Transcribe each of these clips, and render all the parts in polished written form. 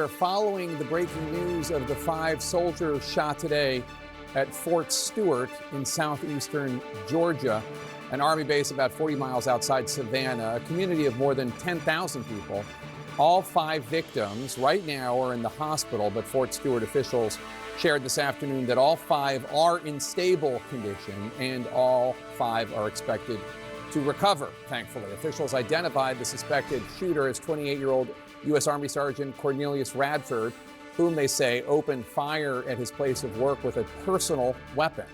are following the breaking news of the 5 soldiers shot today at Fort Stewart in southeastern Georgia, an Army base about 40 miles outside Savannah, a community of more than 10,000 people. All 5 victims right now are in the hospital, but Fort Stewart officials shared this afternoon that all 5 are in stable condition and all 5 are expected to recover, thankfully. Officials identified the suspected shooter as 28-year-old U.S. Army Sergeant Cornelius Radford, whom they say opened fire at his place of work with a personal weapon.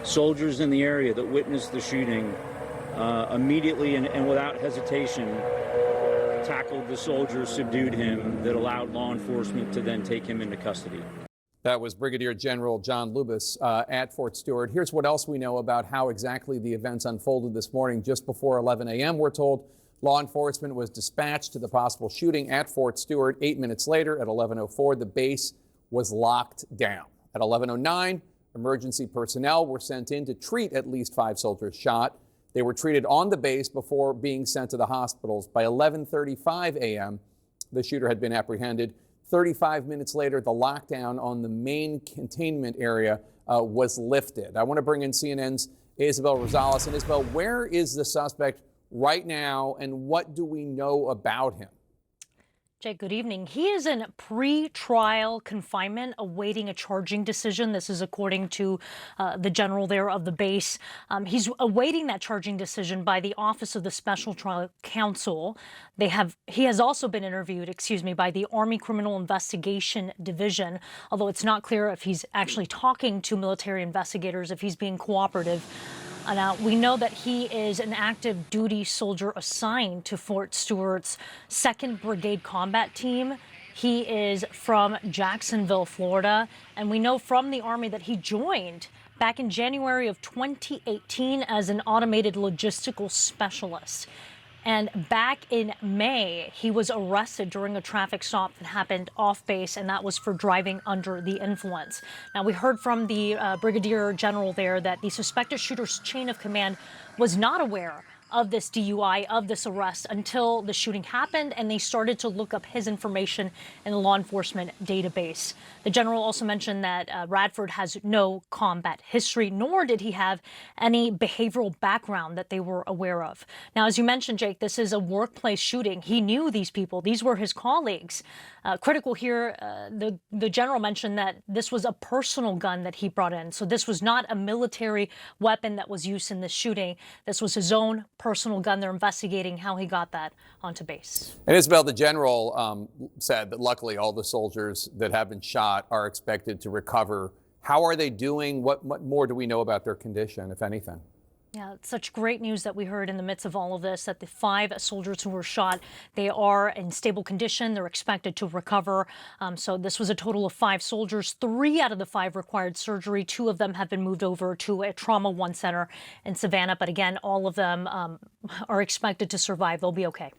Soldiers in the area that witnessed the shooting immediately and without hesitation tackled the soldier, subdued him, that allowed law enforcement to then take him into custody. That was Brigadier General John Lubis at Fort Stewart. Here's what else we know about how exactly the events unfolded this morning. Just before 11 a.m., we're told law enforcement was dispatched to the possible shooting at Fort Stewart. 8 minutes later, at 11:04, the base was locked down. At 11:09, emergency personnel were sent in to treat at least 5 soldiers shot. They were treated on the base before being sent to the hospitals. By 11:35 a.m., the shooter had been apprehended. 35 minutes later, the lockdown on the main containment area was lifted. I want to bring in CNN's Isabel Rosales. And Isabel, where is the suspect right now, and what do we know about him? Jake, good evening. He is in pre-trial confinement awaiting a charging decision. This is according to the general there of the base. He's awaiting that charging decision by the Office of the Special Trial Counsel. He has also been interviewed, by the Army Criminal Investigation Division, although it's not clear if he's actually talking to military investigators, if he's being cooperative. Now, we know that he is an active duty soldier assigned to Fort Stewart's 2nd Brigade Combat Team. He is from Jacksonville, Florida, and we know from the Army that he joined back in January of 2018 as an automated logistical specialist. And back in May, he was arrested during a traffic stop that happened off base, and that was for driving under the influence. Now, we heard from the Brigadier General there that the suspected shooter's chain of command was not aware of this DUI, of this arrest, until the shooting happened, and they started to look up his information in the law enforcement database. The general also mentioned that Radford has no combat history, nor did he have any behavioral background that they were aware of. Now, as you mentioned, Jake, this is a workplace shooting. He knew these people. These were his colleagues. Critical here, the general mentioned that this was a personal gun that he brought in. So this was not a military weapon that was used in this shooting. This was his own personal gun. They're investigating how he got that onto base. And Isabel, the general said that luckily all the soldiers that have been shot are expected to recover. How are they doing? What more do we know about their condition, if anything? Yeah, it's such great news that we heard in the midst of all of this, that the 5 soldiers who were shot, they are in stable condition. They're expected to recover. So this was a total of 5 soldiers. 3 out of the 5 required surgery. 2 of them have been moved over to a Trauma 1 center in Savannah. But again, all of them are expected to survive. They'll be okay.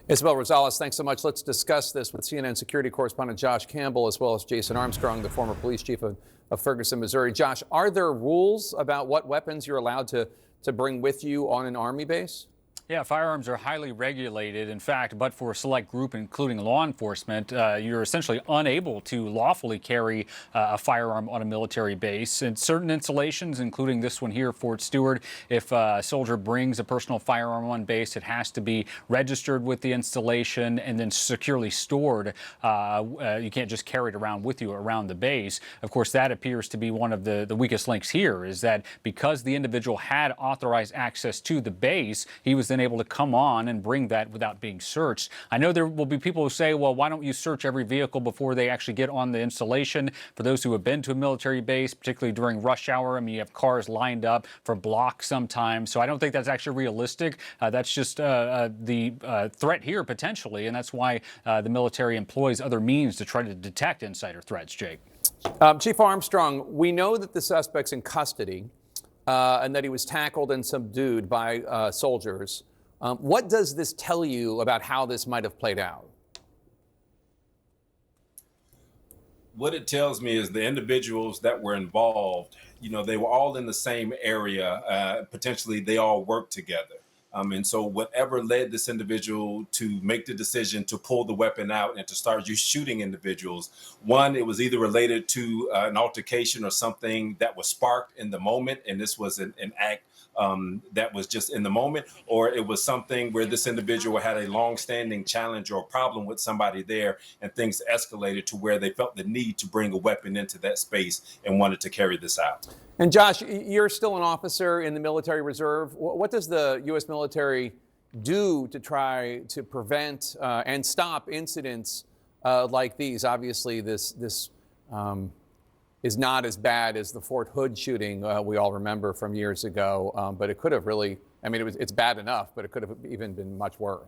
Isabel Rosales, thanks so much. Let's discuss this with CNN security correspondent Josh Campbell, as well as Jason Armstrong, the former police chief of Ferguson, Missouri. Josh, are there rules about what weapons you're allowed to bring with you on an Army base? Yeah, firearms are highly regulated. In fact, but for a select group, including law enforcement, you're essentially unable to lawfully carry a firearm on a military base. In certain installations, including this one here, Fort Stewart, if a soldier brings a personal firearm on base, it has to be registered with the installation and then securely stored. You can't just carry it around with you around the base. Of course, that appears to be one of the weakest links here, is that because the individual had authorized access to the base, he was then able to come on and bring that without being searched. I know there will be people who say, well, why don't you search every vehicle before they actually get on the installation? For those who have been to a military base, particularly during rush hour, I mean, you have cars lined up for blocks sometimes. So I don't think that's actually realistic. That's just the threat here potentially, and that's why the military employs other means to try to detect insider threats, Jake. Chief Armstrong, we know that the suspect's in custody. And that he was tackled and subdued by soldiers. What does this tell you about how this might have played out? What it tells me is the individuals that were involved, they were all in the same area. Potentially, they all worked together. And so whatever led this individual to make the decision to pull the weapon out and to start shooting individuals, one, it was either related to an altercation or something that was sparked in the moment, and this was an act that was just in the moment, or it was something where this individual had a long-standing challenge or problem with somebody there, and things escalated to where they felt the need to bring a weapon into that space and wanted to carry this out. And Josh, you're still an officer in the military reserve. What does the U.S. military do to try to prevent and stop incidents like these? Obviously, this is not as bad as the Fort Hood shooting we all remember from years ago, but it could have really, I mean, it's bad enough, but it could have even been much worse.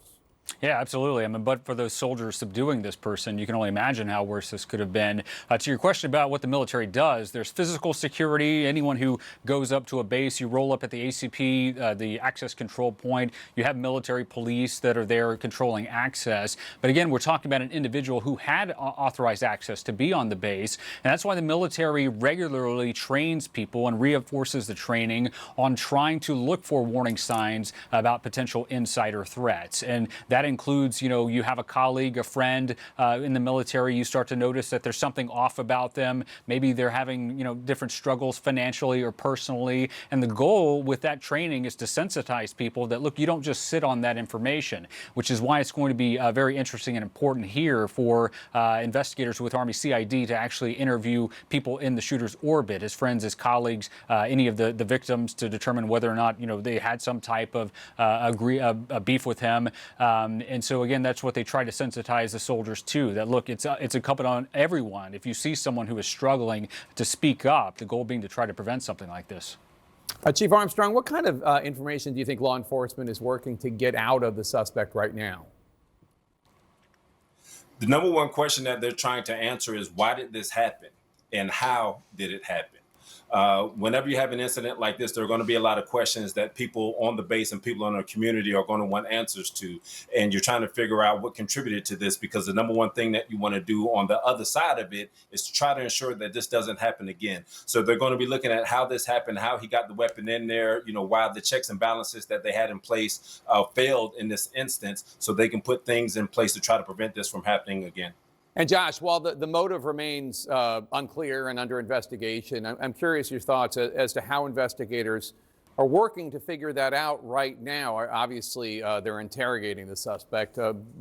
Yeah, absolutely. I mean, but for those soldiers subduing this person, you can only imagine how worse this could have been. To your question about what the military does, there's physical security. Anyone who goes up to a base, you roll up at the ACP, the access control point. You have military police that are there controlling access. But again, we're talking about an individual who had authorized access to be on the base. And that's why the military regularly trains people and reinforces the training on trying to look for warning signs about potential insider threats. And that includes, you have a colleague, a friend in the military, you start to notice that there's something off about them. Maybe they're having, different struggles financially or personally. And the goal with that training is to sensitize people that, look, you don't just sit on that information, which is why it's going to be very interesting and important here for investigators with Army CID to actually interview people in the shooter's orbit, his friends, his colleagues, any of the victims, to determine whether or not, they had some type of beef with him. And so, again, that's what they try to sensitize the soldiers to, that, look, it's incumbent on everyone. If you see someone who is struggling, to speak up, the goal being to try to prevent something like this. Chief Armstrong, what kind of information do you think law enforcement is working to get out of the suspect right now? The number one question that they're trying to answer is, why did this happen and how did it happen? Whenever you have an incident like this, there are going to be a lot of questions that people on the base and people in our community are going to want answers to. And you're trying to figure out what contributed to this, because the number one thing that you want to do on the other side of it is to try to ensure that this doesn't happen again. So they're going to be looking at how this happened, how he got the weapon in there, why the checks and balances that they had in place failed in this instance, so they can put things in place to try to prevent this from happening again. And Josh, while the motive remains unclear and under investigation, I'm curious your thoughts as to how investigators are working to figure that out right now. Obviously, they're interrogating the suspect.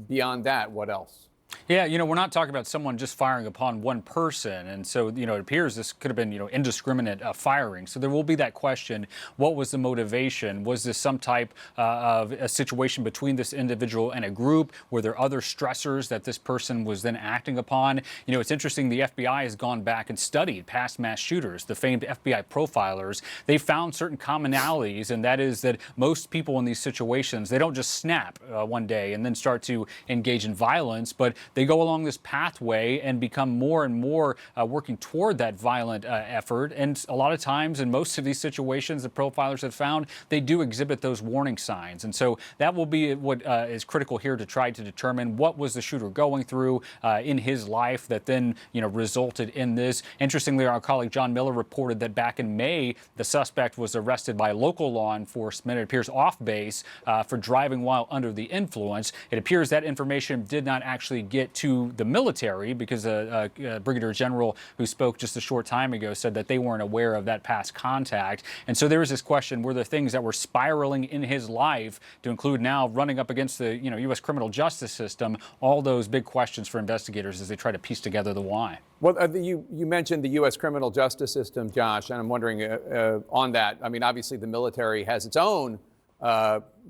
Beyond that, what else? Yeah, we're not talking about someone just firing upon one person. And so, it appears this could have been, indiscriminate firing. So there will be that question. What was the motivation? Was this some type of a situation between this individual and a group? Were there other stressors that this person was then acting upon? It's interesting. The FBI has gone back and studied past mass shooters, the famed FBI profilers. They found certain commonalities, and that is that most people in these situations, they don't just snap one day and then start to engage in violence, but they go along this pathway and become more and more working toward that violent effort. And a lot of times, in most of these situations, the profilers have found they do exhibit those warning signs. And so that will be what is critical here, to try to determine what was the shooter going through in his life that then, resulted in this. Interestingly, our colleague John Miller reported that back in May, the suspect was arrested by local law enforcement, it appears off base, for driving while under the influence. It appears that information did not actually get to the military, because a brigadier general who spoke just a short time ago said that they weren't aware of that past contact. And so there was this question, were there things that were spiraling in his life, to include now running up against the U.S. criminal justice system? All those big questions for investigators as they try to piece together the why. Well, you mentioned the U.S. criminal justice system, Josh, and I'm wondering on that. I mean, obviously the military has its own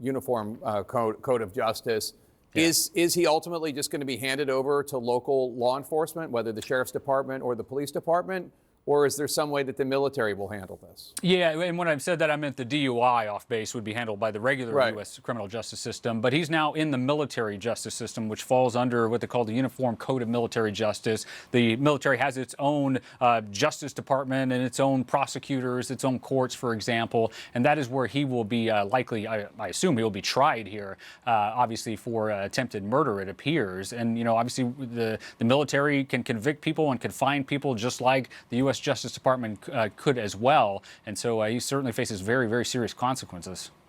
uniform code of justice. Yeah. Is he ultimately just going to be handed over to local law enforcement, whether the sheriff's department or the police department? Or is there some way that the military will handle this? Yeah, and when I said that, I meant the DUI off base would be handled by the regular U.S. criminal justice system. But he's now in the military justice system, which falls under what they call the Uniform Code of Military Justice. The military has its own justice department and its own prosecutors, its own courts, for example. And that is where he will be likely, I assume he will be tried here, obviously for attempted murder, it appears. And, obviously the military can convict people and confine people just like the U.S. Justice Department could as well. And so he certainly faces very, very serious consequences.